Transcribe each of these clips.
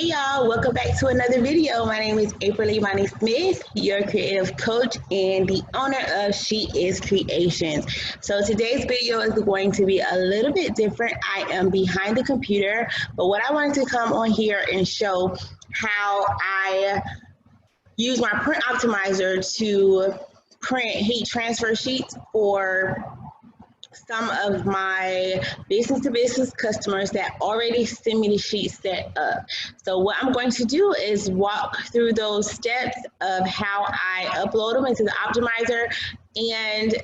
Hey y'all, welcome back to another video. My name is aprilimanismith, your creative coach and the owner of She Is Creations. So today's video is going to be a little bit different. I am behind the computer, but what I wanted to come on here and show how I use my print optimizer to print heat transfer sheets for some of my business-to-business customers that already send me the sheets set up. So what I'm going to do is walk through those steps of how I upload them into the optimizer, and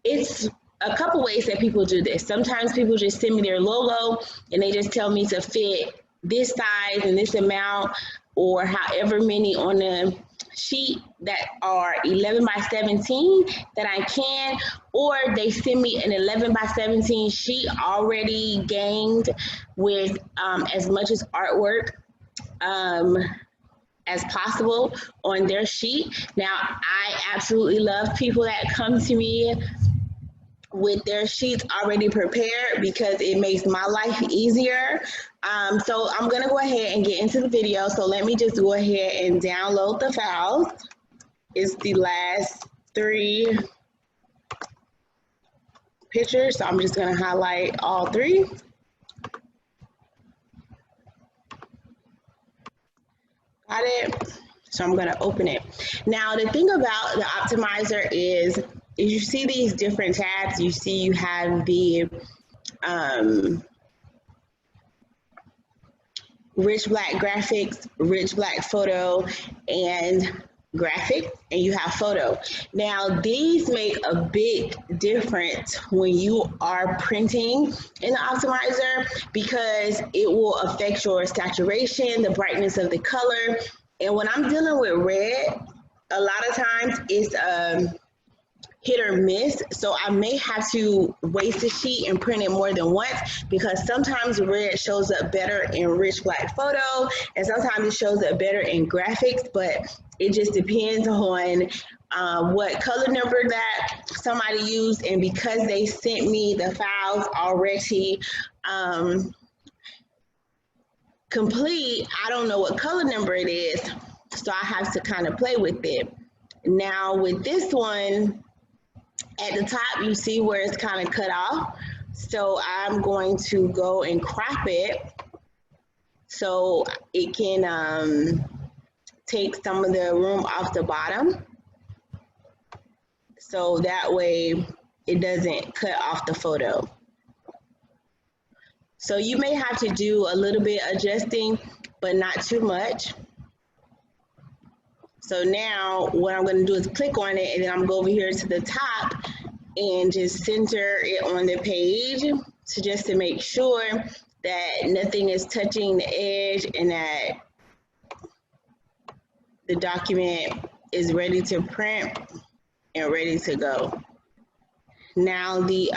it's a couple ways that people do this. Sometimes people just send me their logo and they just tell me to fit this size and this amount or however many on the sheet that are 11 by 17 that I can, or they send me an 11 by 17 sheet already ganged with as much as artwork as possible on their sheet. Now, I absolutely love people that come to me with their sheets already prepared because it makes my life easier. So I'm gonna go ahead and get into the video. So let me just go ahead and download the files. It's the last 3 pictures. So I'm just gonna highlight all 3. Got it. So I'm gonna open it. Now the thing about the optimizer is you see these different tabs. You see you have the rich black graphics, rich black photo, and graphic, and you have photo. Now these make a big difference when you are printing in the optimizer because it will affect your saturation, the brightness of the color. And when I'm dealing with red, a lot of times it's hit or miss, so I may have to waste a sheet and print it more than once because sometimes red shows up better in rich black photo and sometimes it shows up better in graphics, but it just depends on what color number that somebody used, and because they sent me the files already complete, I don't know what color number it is, so I have to kind of play with it. Now with this one, at the top, you see where it's kind of cut off. So I'm going to go and crop it so it can take some of the room off the bottom. So that way it doesn't cut off the photo. So you may have to do a little bit adjusting, but not too much. So now what I'm going to do is click on it, and then I'm going to go over here to the top and just center it on the page just to make sure that nothing is touching the edge and that the document is ready to print and ready to go. Now the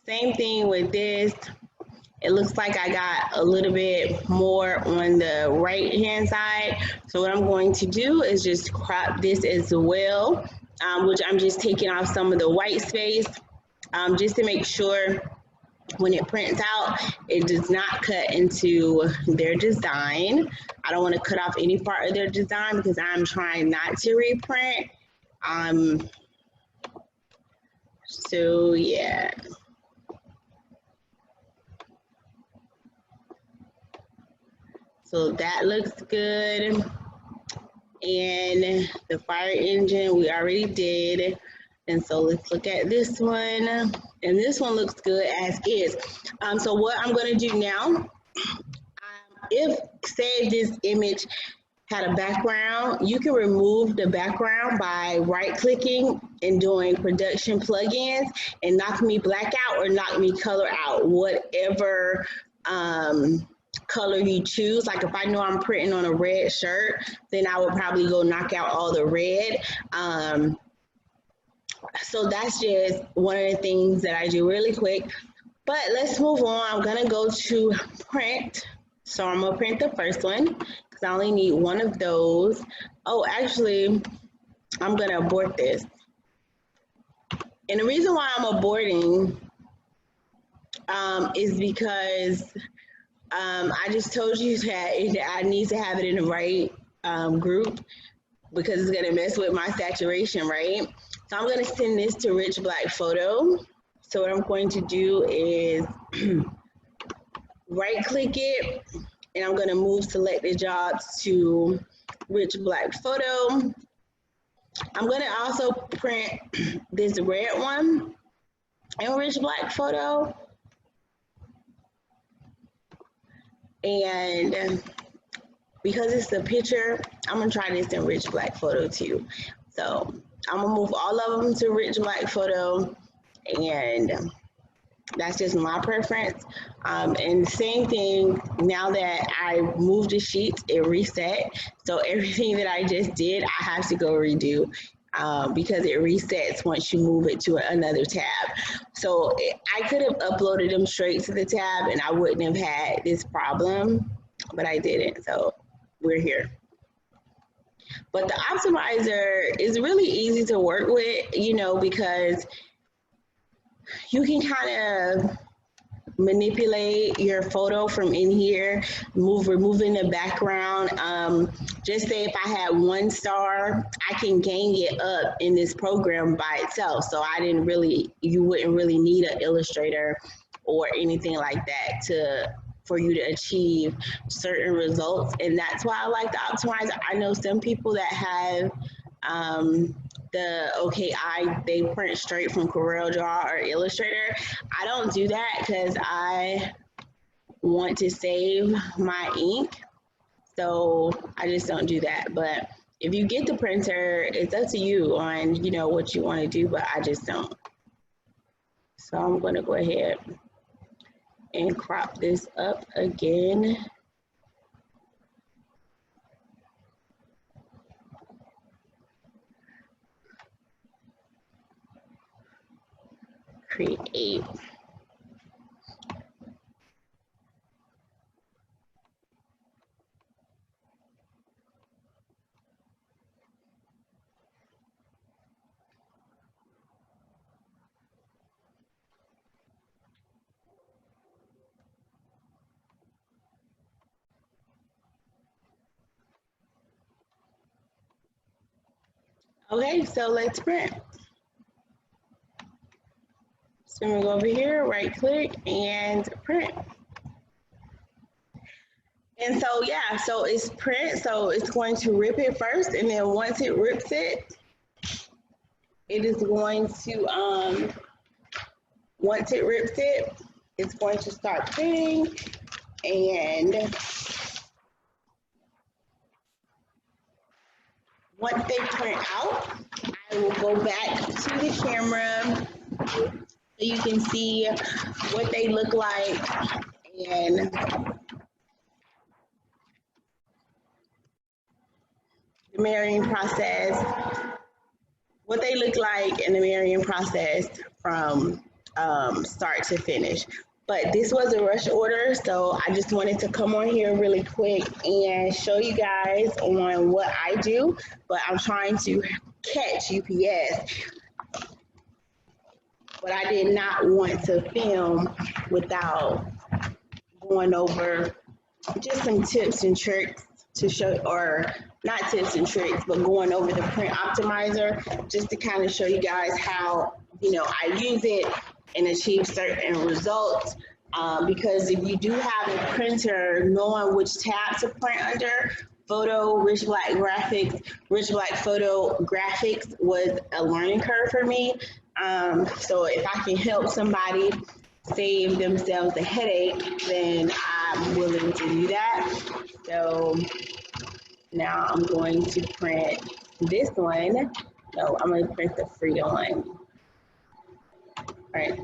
same thing with this. It looks like I got a little bit more on the right hand side. So what I'm going to do is just crop this as well, which I'm just taking off some of the white space just to make sure when it prints out, it does not cut into their design. I don't want to cut off any part of their design because I'm trying not to reprint. So yeah. So that looks good. And the fire engine we already did. And so let's look at this one. And this one looks good as is. So what I'm going to do now, if say this image had a background, you can remove the background by right clicking and doing production plugins and knock me black out or knock me color out, whatever color you choose. Like if I know I'm printing on a red shirt, then I would probably go knock out all the red. So that's just one of the things that I do really quick. But let's move on. I'm gonna go to print. So I'm gonna print the first one because I only need one of those. Oh, actually, I'm gonna abort this. And the reason why I'm aborting is because I just told you that I need to have it in the right group because it's gonna mess with my saturation, right? So I'm gonna send this to Rich Black Photo. So what I'm going to do is right click it, and I'm gonna move selected jobs to Rich Black Photo. I'm gonna also print this red one in Rich Black Photo. And because it's a picture, I'm gonna try this in Rich Black Photo too. So I'm gonna move all of them to Rich Black Photo, and that's just my preference. And same thing, now that I moved the sheets, it reset. So everything that I just did, I have to go redo because it resets once you move it to another tab. So I could have uploaded them straight to the tab and I wouldn't have had this problem, but I didn't. So we're here. But the optimizer is really easy to work with, you know, because you can kind of manipulate your photo from in here, removing the background. Just say if I had 1 star, I can gang it up in this program by itself. So you wouldn't really need an illustrator or anything like that for you to achieve certain results. And that's why I like the optimizer. I know some people that have they print straight from CorelDRAW or Illustrator. I don't do that because I want to save my ink, so I just don't do that. But if you get the printer, it's up to you on what you want to do, but I just don't. So I'm going to go ahead and crop this up again. Create. Okay, so let's print. So I'm gonna go over here, right click and print. And so, yeah, so it's print. So it's going to rip it first. And then once it rips it, it is going to, once it rips it, it's going to start printing. And once they print out, I will go back to the camera so you can see what they look like and the marrying process, what they look like in the marrying process from start to finish. But this was a rush order, so I just wanted to come on here really quick and show you guys on what I do, but I'm trying to catch UPS. But I did not want to film without going over just some tips and tricks to show, or not tips and tricks, but going over the print optimizer just to kind of show you guys how, I use it and achieve certain results. Because if you do have a printer, knowing which tab to print under, photo, Rich Black graphics, Rich Black photo graphics was a learning curve for me. So if I can help somebody save themselves a headache, then I'm willing to do that. So now I'm going to print this one. No, I'm going to print the Freedom one. All right.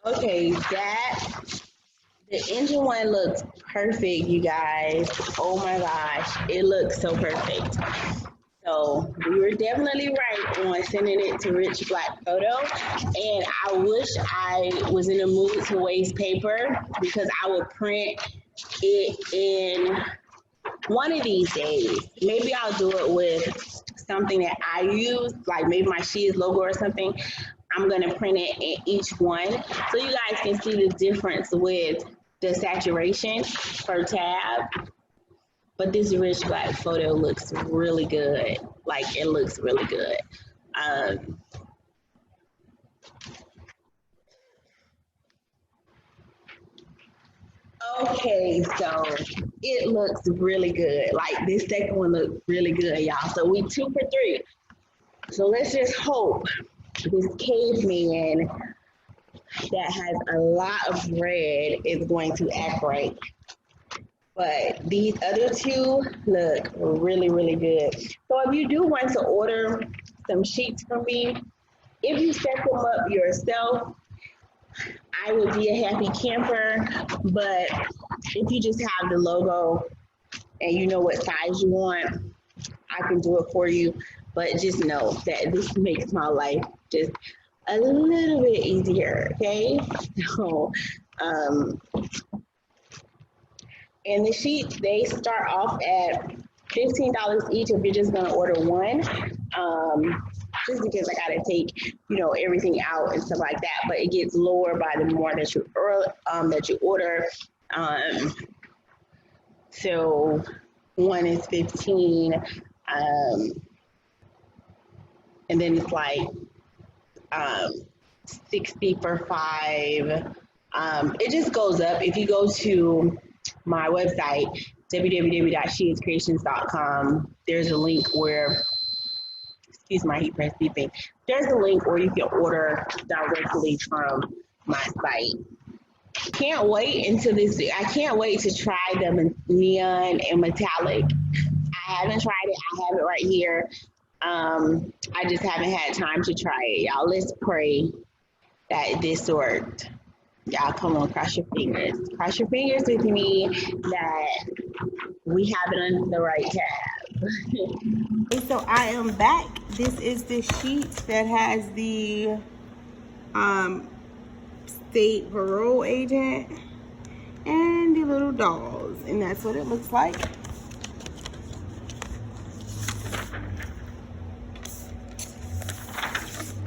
Okay, the engine one looks perfect, you guys. Oh my gosh, it looks so perfect. So we were definitely right on sending it to Rich Black Photo. And I wish I was in a mood to waste paper because I would print it in one of these days, maybe I'll do it with something that I use, like maybe my She's logo or something. I'm gonna print it in each one so you guys can see the difference with the saturation per tab. But this rich black photo looks really good. Like, it looks really good. Okay, so it looks really good. Like, this second one looks really good, y'all. So we 2 for 3. So let's just hope this caveman that has a lot of red is going to act right. But these other 2 look really, really good. So if you do want to order some sheets from me, if you set them up yourself, I would be a happy camper. But if you just have the logo and you know what size you want, I can do it for you. But just know that this makes my life just a little bit easier, okay? So, and the sheets, they start off at $15 each if you're just gonna order one. Just because I gotta take, everything out and stuff like that. But it gets lower by the more that you order. So one is 15, and then it's like 60 for 5. It just goes up. If you go to my website, www.sheiscreationsllc, there's a link where, excuse my heat press beeping, there's a link where you can order directly from my site. Can't wait until this. I can't wait to try the neon and metallic. I haven't tried it. I have it right here. I just haven't had time to try it, y'all. Let's pray that this worked. Y'all, come on, cross your fingers. Cross your fingers with me that we have it on the right tab. Okay, so I am back. This is the sheet that has the state parole agent and the little dolls, and that's what it looks like.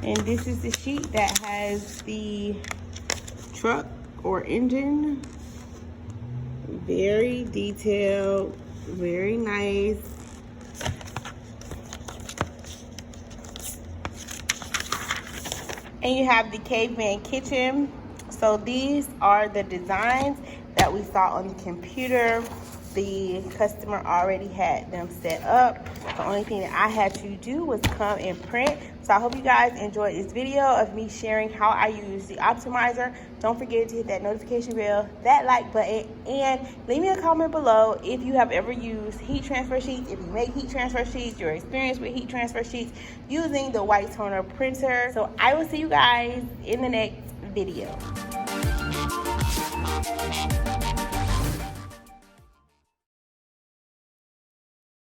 And this is the sheet that has the truck or engine. Very detailed, very nice. And you have the caveman kitchen. So these are the designs that we saw on the computer. The customer already had them set up. The only thing that I had to do was come and print. So I hope you guys enjoyed this video of me sharing how I use the optimizer. Don't forget to hit that notification bell, that like button, and leave me a comment below if you have ever used heat transfer sheets, if you make heat transfer sheets, your experience with heat transfer sheets using the white toner printer. So I will see you guys in the next video.